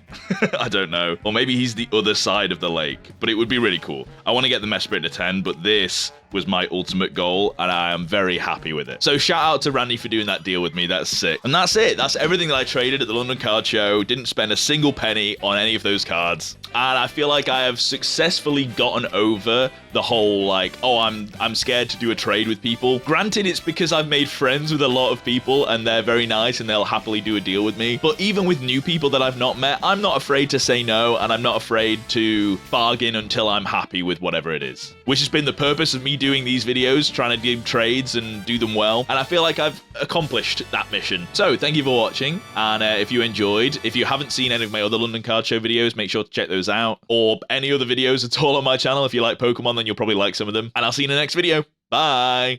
I don't know. Or maybe he's the other side of the lake. But it would be really cool. I want to get the Mesprit to 10, but this was my ultimate goal, and I am very happy with it. So shout out to Randy for doing that deal with me. That's sick. And that's it. That's everything that I traded at the London Card Show. Didn't spend a single penny on any of those cards. And I feel like I have successfully gotten over the whole like, oh, I'm scared to do a trade with people. Granted, it's because I've made friends with a lot of people and they're very nice and they'll happily do a deal with me. But even with new people that I've not met, I'm not afraid to say no, and I'm not afraid to bargain until I'm happy with whatever it is. Which has been the purpose of me doing these videos, trying to do trades and do them well. And I feel like I've accomplished that mission. So thank you for watching. And if you enjoyed, if you haven't seen any of my other London Card Show videos, make sure to check those out. Or any other videos at all on my channel. If you like Pokemon, then you'll probably like some of them. And I'll see you in the next video. Bye.